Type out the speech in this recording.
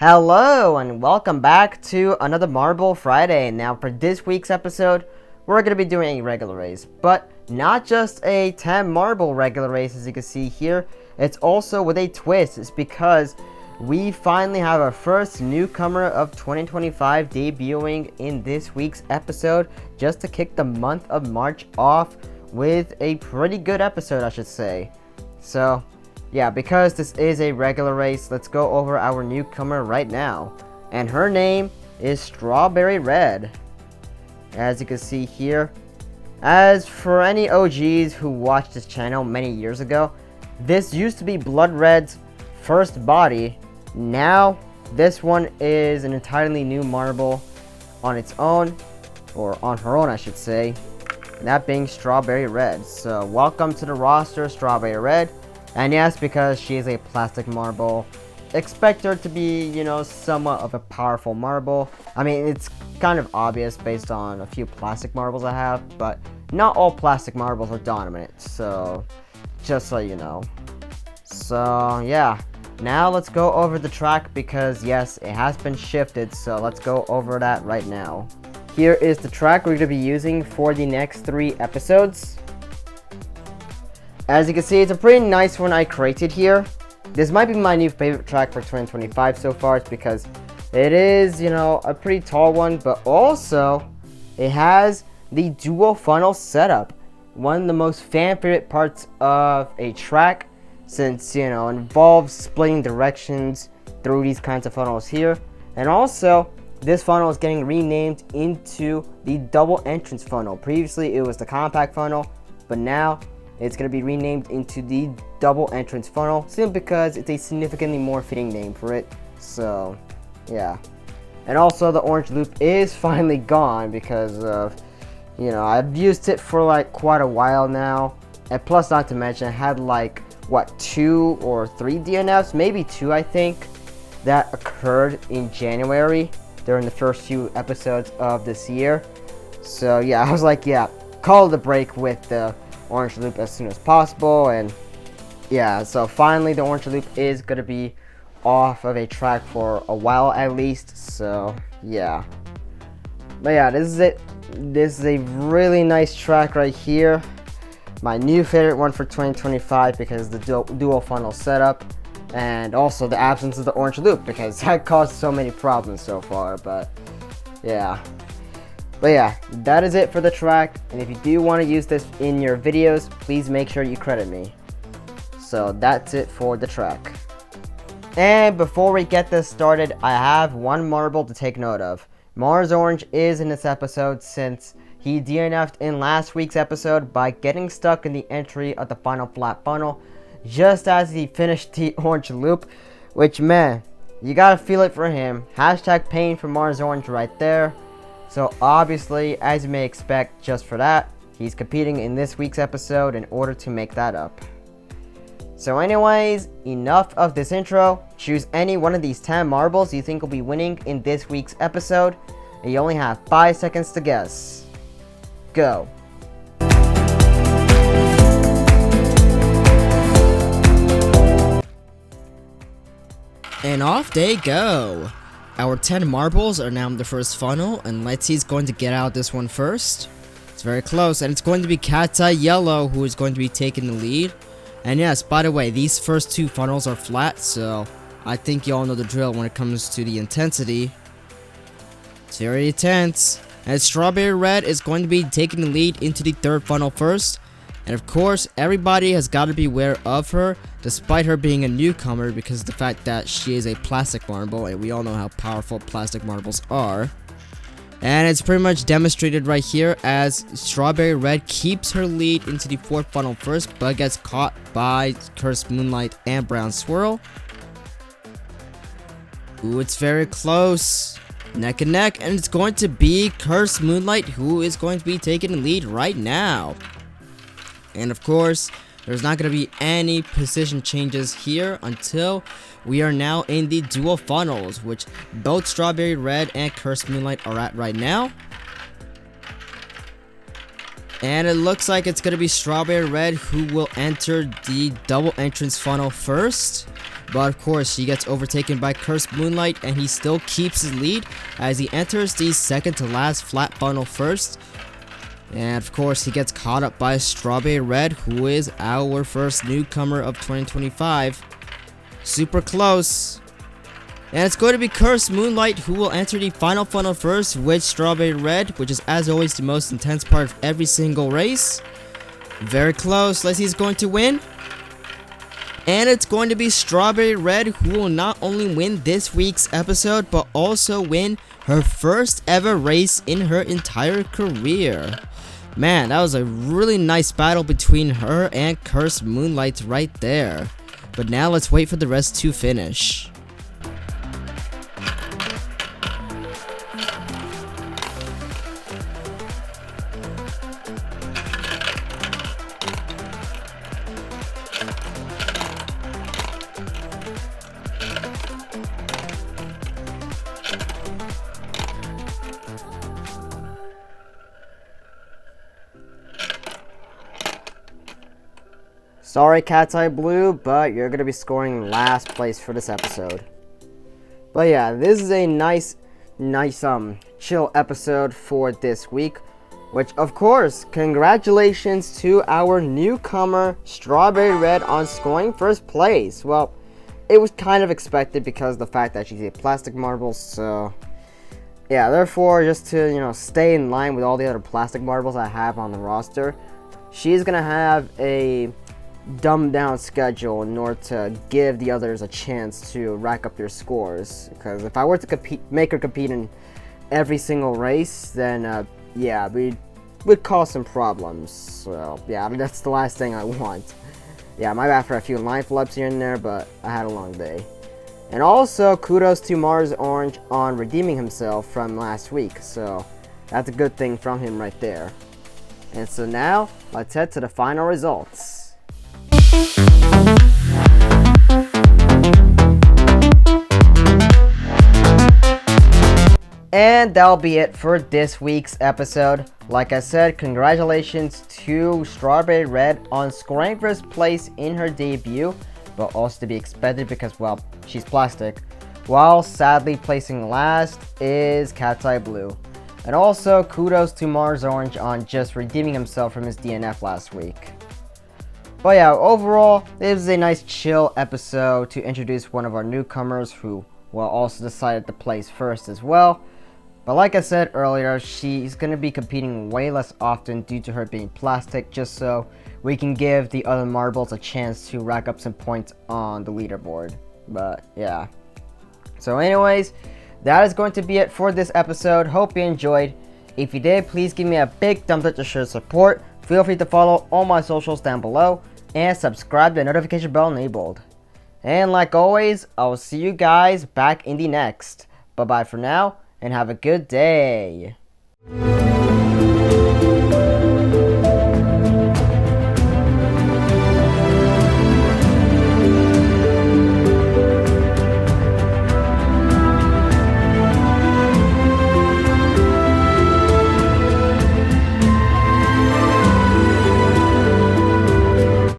Hello and welcome back to another Marble Friday. Now for this week's episode, we're going to be doing a regular race, but not just a 10 marble regular race as you can see here. It's also with a twist. It's because we finally have our first newcomer of 2025 debuting in this week's episode, just to kick the month of March off with a pretty good episode, I should say. So yeah, because this is a regular race, let's go over our newcomer right now. And her name is Strawberry Red, as you can see here. As for any OGs who watched this channel many years ago, this used to be Blood Red's first body. Now, this one is an entirely new marble on its own, or on her own I should say, and that being Strawberry Red. So welcome to the roster, Strawberry Red. And yes, because she is a plastic marble, expect her to be, somewhat of a powerful marble. I mean, it's kind of obvious based on a few plastic marbles I have, but not all plastic marbles are dominant, so just so you know. So yeah, now let's go over the track because yes, it has been shifted, so let's go over that right now. Here is the track we're going to be using for the next 3 episodes. As you can see, it's a pretty nice one I created here. This might be my new favorite track for 2025 so far. It's because it is, a pretty tall one, but also it has the dual funnel setup. One of the most fan favorite parts of a track, since, it involves splitting directions through these kinds of funnels here. And also, this funnel is getting renamed into the double entrance funnel. Previously, it was the compact funnel, but now it's going to be renamed into the double entrance funnel, simply because it's a significantly more fitting name for it. So yeah, and also the orange loop is finally gone because of, I've used it for like quite a while now, and plus not to mention I had like 2 or 3 DNFs, maybe 2 I think, that occurred in January during the first few episodes of this year. So yeah, I was like, yeah, call it a break with the orange loop as soon as possible. And yeah, so finally the orange loop is going to be off of a track for a while at least. So yeah, but yeah, this is it. This is a really nice track right here, my new favorite one for 2025 because the dual funnel setup, and also the absence of the orange loop because that caused so many problems so far. But yeah, that is it for the track, and if you do want to use this in your videos, please make sure you credit me. So that's it for the track. And before we get this started, I have one marble to take note of. Mars Orange is in this episode since he DNF'd in last week's episode by getting stuck in the entry of the final flat funnel just as he finished the orange loop, which, man, you gotta feel it for him. Hashtag pain for Mars Orange right there. So obviously, as you may expect, just for that, he's competing in this week's episode in order to make that up. So anyways, enough of this intro. Choose any one of these 10 marbles you think will be winning in this week's episode, and you only have 5 seconds to guess. Go. And off they go. Our 10 marbles are now in the first funnel, and let's see who's going to get out this one first. It's very close, and it's going to be Cat's Eye Yellow who is going to be taking the lead. And yes, by the way, these first 2 funnels are flat, so I think you all know the drill when it comes to the intensity. It's very intense. And Strawberry Red is going to be taking the lead into the 3rd funnel first. And of course, everybody has got to be aware of her, despite her being a newcomer, because of the fact that she is a plastic marble, and we all know how powerful plastic marbles are. And it's pretty much demonstrated right here as Strawberry Red keeps her lead into the 4th funnel first, but gets caught by Cursed Moonlight and Brown Swirl. Ooh, it's very close. Neck and neck, and it's going to be Cursed Moonlight who is going to be taking the lead right now. And of course, there's not going to be any position changes here until we are now in the dual funnels, which both Strawberry Red and Cursed Moonlight are at right now. And it looks like it's going to be Strawberry Red who will enter the double entrance funnel first. But of course, he gets overtaken by Cursed Moonlight, and he still keeps his lead as he enters the second to last flat funnel first. And of course, he gets caught up by Strawberry Red, who is our first newcomer of 2025. Super close. And it's going to be Cursed Moonlight who will enter the final funnel first with Strawberry Red, which is as always the most intense part of every single race. Very close. Let's see who's going to win. And it's going to be Strawberry Red who will not only win this week's episode, but also win her first ever race in her entire career. Man, that was a really nice battle between her and Cursed Moonlight right there. But now let's wait for the rest to finish. Sorry, Cat's Eye Blue, but you're going to be scoring last place for this episode. But yeah, this is a nice chill episode for this week. Which, of course, congratulations to our newcomer, Strawberry Red, on scoring first place. Well, it was kind of expected because of the fact that she's a plastic marble, so... yeah, therefore, just to, stay in line with all the other plastic marbles I have on the roster, she's going to have a dumbed down schedule in order to give the others a chance to rack up their scores. Because if I were to make her compete in every single race, then yeah, we'd cause some problems. So yeah, that's the last thing I want. Yeah, my bad for a few line flips here and there, but I had a long day. And also kudos to Mars Orange on redeeming himself from last week, so that's a good thing from him right there. And so now let's head to the final results. And that'll be it for this week's episode. Like I said, congratulations to Strawberry Red on scoring first place in her debut, but also to be expected because, well, she's plastic. While sadly placing last is Cat's Eye Blue. And also kudos to Mars Orange on just redeeming himself from his DNF last week. But yeah, overall, this is a nice chill episode to introduce one of our newcomers who, well, also decided to place first as well. But like I said earlier, she's going to be competing way less often due to her being plastic, just so we can give the other marbles a chance to rack up some points on the leaderboard. But yeah. So anyways, that is going to be it for this episode. Hope you enjoyed. If you did, please give me a big thumbs up to show support. Feel free to follow all my socials down below. And subscribe to the notification bell enabled. And like always, I will see you guys back in the next. Bye bye for now, and have a good day.